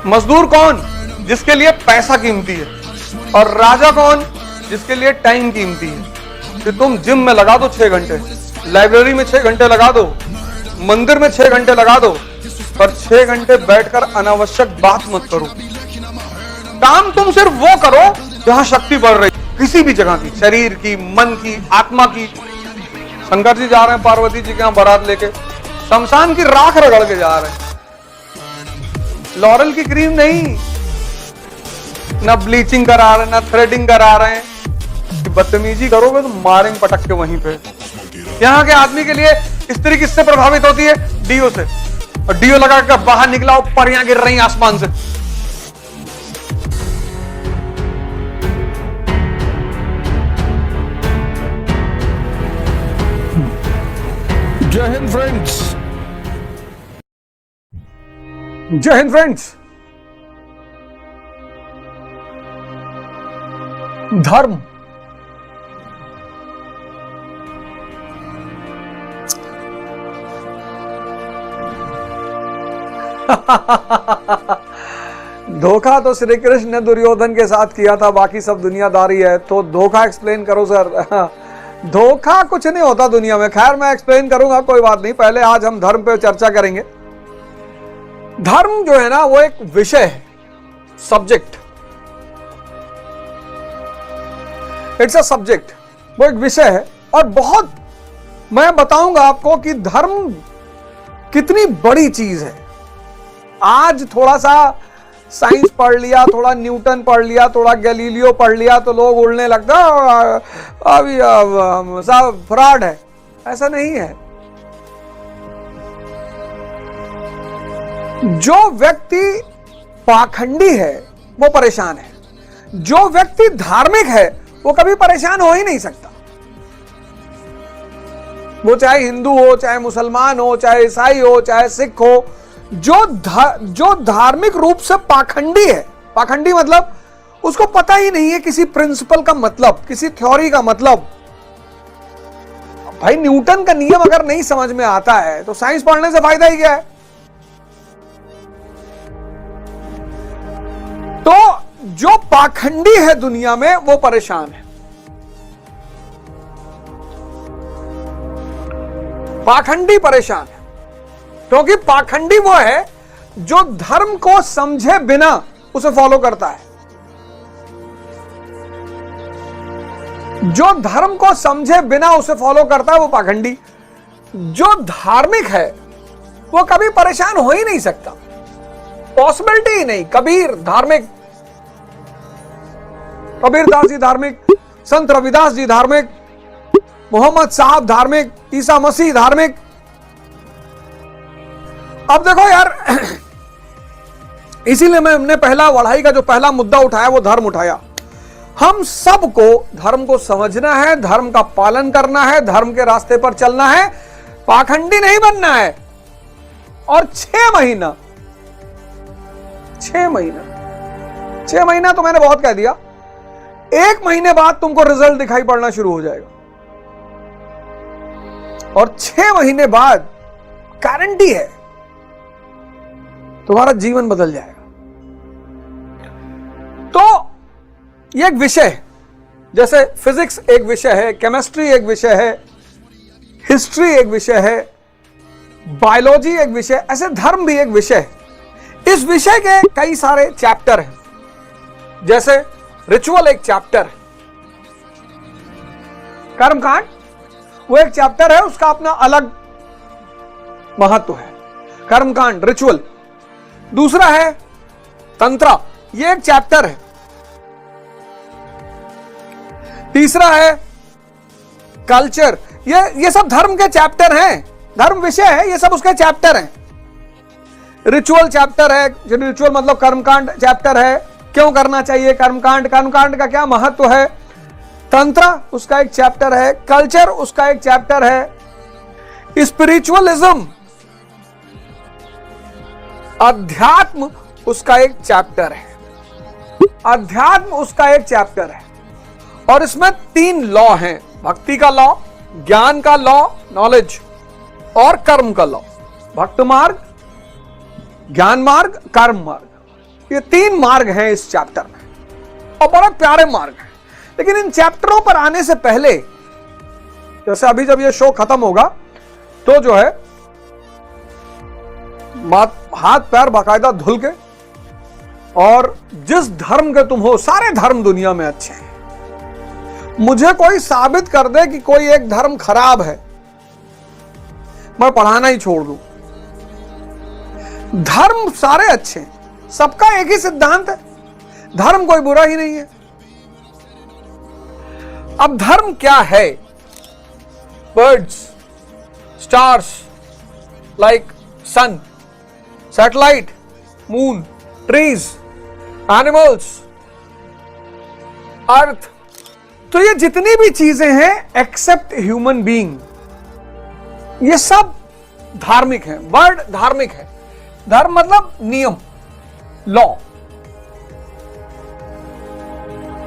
मजदूर कौन? जिसके लिए पैसा कीमती है। और राजा कौन? जिसके लिए टाइम कीमती है। कि तुम जिम में लगा दो 6 घंटे, लाइब्रेरी में 6 घंटे लगा दो, मंदिर में 6 घंटे लगा दो, पर 6 घंटे बैठकर अनावश्यक बात मत करो। काम तुम सिर्फ वो करो जहां शक्ति बढ़ रही, किसी भी जगह की, शरीर की, मन की, आत्मा की। शंकर जी जा रहे हैं पार्वती जी के यहां बारात लेके, शमशान की राख रगड़ के जा रहे हैं। लॉरल की क्रीम नहीं, ना ब्लीचिंग करा रहे, ना थ्रेडिंग करा रहे हैं। बदतमीजी करोगे तो मारेंगे पटक के वहीं पे। यहाँ के आदमी के लिए स्त्री किससे प्रभावित होती है? डीओ से। और डीओ लगा कर बाहर निकला, परियां गिर रही आसमान से। जय हिंद फ्रेंड्स। जय हिंद फ्रेंड्स। धर्म धोखा तो श्री कृष्ण ने दुर्योधन के साथ किया था, बाकी सब दुनियादारी है। तो धोखा एक्सप्लेन करो सर। धोखा कुछ नहीं होता दुनिया में। खैर मैं एक्सप्लेन करूंगा, कोई बात नहीं। पहले आज हम धर्म पे चर्चा करेंगे। धर्म जो है ना, वो एक विषय है, सब्जेक्ट। इट्स अ सब्जेक्ट, वो एक विषय है। और बहुत मैं बताऊंगा आपको कि धर्म कितनी बड़ी चीज है। आज थोड़ा सा साइंस पढ़ लिया, थोड़ा न्यूटन पढ़ लिया, थोड़ा गैलीलियो पढ़ लिया तो लोग उड़ने लगता अभी सब फ्रॉड है। ऐसा नहीं है। जो व्यक्ति पाखंडी है वो परेशान है। जो व्यक्ति धार्मिक है वो कभी परेशान हो ही नहीं सकता। वो चाहे हिंदू हो, चाहे मुसलमान हो, चाहे ईसाई हो, चाहे सिख हो। जो धार्मिक रूप से पाखंडी है, पाखंडी मतलब उसको पता ही नहीं है किसी प्रिंसिपल का मतलब, किसी थ्योरी का मतलब। भाई न्यूटन का नियम अगर नहीं समझ में आता है तो साइंस पढ़ने से फायदा ही क्या है? तो जो पाखंडी है दुनिया में वो परेशान है। पाखंडी परेशान है क्योंकि पाखंडी वो है जो धर्म को समझे बिना उसे फॉलो करता है। जो धर्म को समझे बिना उसे फॉलो करता है वो पाखंडी। जो धार्मिक है वो कभी परेशान हो ही नहीं सकता, पॉसिबिलिटी ही नहीं। कबीर धार्मिक, कबीरदास जी धार्मिक, संत रविदास जी धार्मिक, मोहम्मद साहब धार्मिक, ईसा मसीह धार्मिक। अब देखो यार, इसीलिए मैंने पहला लड़ाई का जो पहला मुद्दा उठाया वो धर्म उठाया। हम सबको धर्म को समझना है, धर्म का पालन करना है, धर्म के रास्ते पर चलना है, पाखंडी नहीं बनना है। और 6 महीना 6 महीना तो मैंने बहुत कह दिया। 1 महीने बाद तुमको रिजल्ट दिखाई पड़ना शुरू हो जाएगा। और 6 महीने बाद गारंटी है तुम्हारा जीवन बदल जाएगा। तो ये एक विषय है, जैसे फिजिक्स एक विषय है, केमिस्ट्री एक विषय है, हिस्ट्री एक विषय है, बायोलॉजी एक विषय, ऐसे धर्म भी एक विषय है। इस विषय के कई सारे चैप्टर हैं। जैसे रिचुअल एक चैप्टर है, कर्मकांड वो एक चैप्टर है, उसका अपना अलग महत्व है। कर्मकांड, रिचुअल। दूसरा है तंत्र, ये एक चैप्टर है। तीसरा है कल्चर। ये सब धर्म के चैप्टर हैं, धर्म विषय है, ये सब उसके चैप्टर हैं। रिचुअल चैप्टर है, रिचुअल मतलब कर्मकांड चैप्टर है, क्यों करना चाहिए कर्मकांड, कर्मकांड का क्या महत्व है। तंत्र उसका एक चैप्टर है, कल्चर उसका एक चैप्टर है, स्पिरिचुअलिज्म अध्यात्म उसका एक चैप्टर है, अध्यात्म उसका एक चैप्टर है। और इसमें 3 लॉ हैं, भक्ति का लॉ, ज्ञान का लॉ, नॉलेज, और कर्म का लॉ। भक्त मार्ग, ज्ञान मार्ग, कर्म मार्ग। ये 3 मार्ग हैं इस चैप्टर में और बड़े प्यारे मार्ग हैं। लेकिन इन चैप्टरों पर आने से पहले, जैसे अभी जब ये शो खत्म होगा तो जो है हाथ पैर बाकायदा धुल के, और जिस धर्म के तुम हो, सारे धर्म दुनिया में अच्छे हैं, मुझे कोई साबित कर दे कि कोई एक धर्म खराब है, मैं पढ़ाना ही छोड़ दूं। धर्म सारे अच्छे हैं, सबका एक ही सिद्धांत है, धर्म कोई बुरा ही नहीं है। अब धर्म क्या है? बर्ड्स, स्टार्स, लाइक सन, सैटेलाइट, मून, ट्रीज, एनिमल्स, अर्थ, तो ये जितनी भी चीजें हैं एक्सेप्ट ह्यूमन बीइंग, ये सब धार्मिक हैं। बर्ड धार्मिक है। धर्म मतलब नियम, लॉ।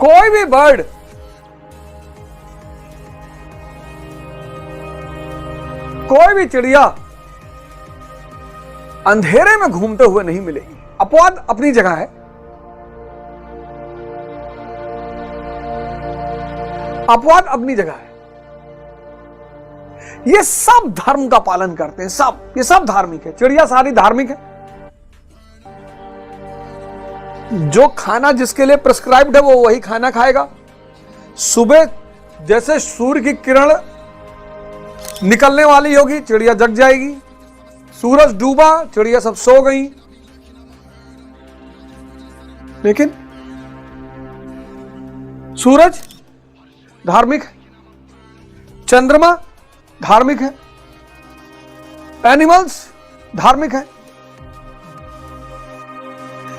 कोई भी बर्ड कोई भी चिड़िया अंधेरे में घूमते हुए नहीं मिलेगी। अपवाद अपनी जगह है, अपवाद अपनी जगह है। ये सब धर्म का पालन करते हैं, सब, ये सब धार्मिक है। चिड़िया सारी धार्मिक है। जो खाना जिसके लिए प्रिस्क्राइब्ड है वो वही खाना खाएगा। सुबह जैसे सूर्य की किरण निकलने वाली होगी, चिड़िया जग जाएगी। सूरज डूबा, चिड़िया सब सो गई। लेकिन सूरज धार्मिक है, चंद्रमा धार्मिक है, एनिमल्स धार्मिक है।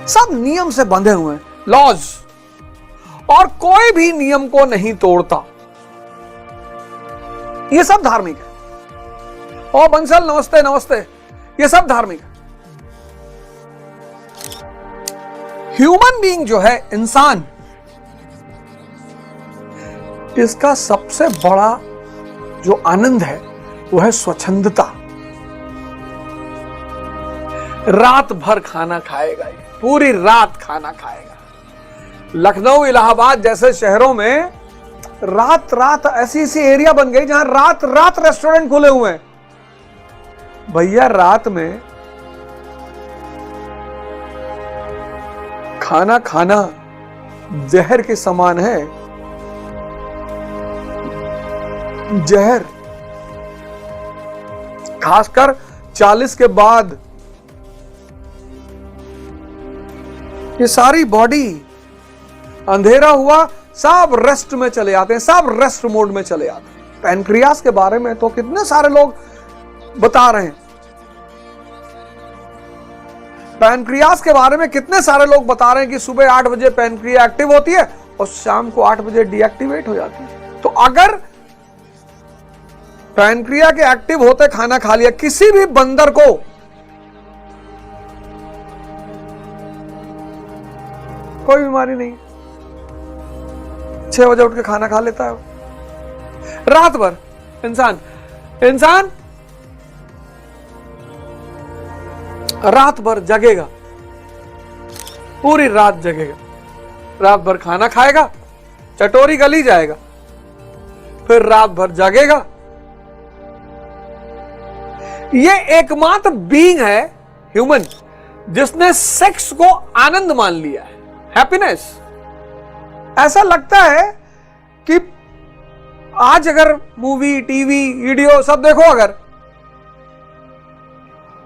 सब नियम से बंधे हुए हैं, लॉज, और कोई भी नियम को नहीं तोड़ता। ये सब धार्मिक है। ओ बंसल नमस्ते नमस्ते, ये सब धार्मिक है। ह्यूमन बीइंग जो है, इंसान, इसका सबसे बड़ा जो आनंद है वो है स्वच्छंदता। रात भर खाना खाएगा, पूरी रात खाना खाएगा। लखनऊ, इलाहाबाद जैसे शहरों में रात रात ऐसी ऐसी एरिया बन गई जहां रात रात रेस्टोरेंट खुले हुए हैं। भैया रात में खाना खाना जहर के समान है। जहर, खासकर 40 के बाद ये सारी बॉडी, अंधेरा हुआ, सब रेस्ट में चले आते हैं, सब रेस्ट मोड में चले आते हैं। पैनक्रियास के बारे में तो कितने सारे लोग बता रहे हैं। पैनक्रियास के बारे में कितने सारे लोग बता रहे हैं कि सुबह 8 बजे पैनक्रिया एक्टिव होती है और शाम को 8 बजे डीएक्टिवेट हो जाती है। तो अगर पैनक्रिया के एक्टिव होते खाना खा लिया, किसी भी बंदर को कोई बीमारी नहीं, 6 बजे उठ के खाना खा लेता है। रात भर इंसान रात भर जगेगा, पूरी रात जगेगा, रात भर खाना खाएगा, चटोरी गली जाएगा, फिर रात भर जगेगा। ये एकमात्र बीइंग है ह्यूमन जिसने सेक्स को आनंद मान लिया है, हैप्पीनेस। ऐसा लगता है कि आज अगर मूवी, टीवी, वीडियो सब देखो अगर,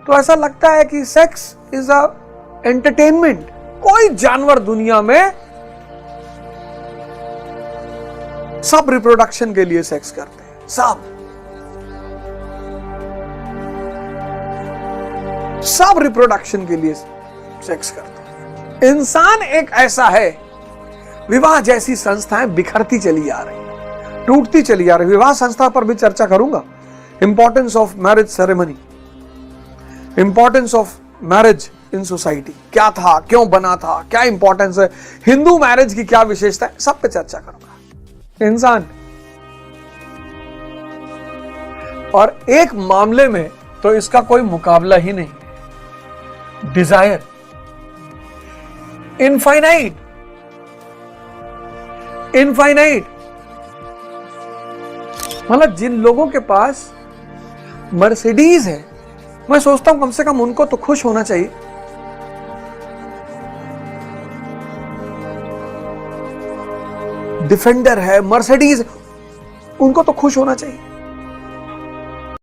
तो ऐसा लगता है कि सेक्स इज अ एंटरटेनमेंट। कोई जानवर दुनिया में सब रिप्रोडक्शन के लिए सेक्स करते हैं, सब रिप्रोडक्शन के लिए सेक्स करते हैं। इंसान एक ऐसा है, विवाह जैसी संस्थाएं बिखरती चली आ रही, टूटती चली आ रही। विवाह संस्था पर भी चर्चा करूंगा। Importance of marriage ceremony, importance of marriage in society, क्या था, क्यों बना था, क्या इंपॉर्टेंस है, हिंदू मैरिज की क्या विशेषता है, सब पे चर्चा करूंगा। इंसान, और एक मामले में तो इसका कोई मुकाबला ही नहीं, डिजायर। Infinite, infinite. मतलब जिन लोगों के पास मर्सिडीज है, मैं सोचता हूं कम से कम उनको तो खुश होना चाहिए। डिफेंडर है, मर्सिडीज, उनको तो खुश होना चाहिए।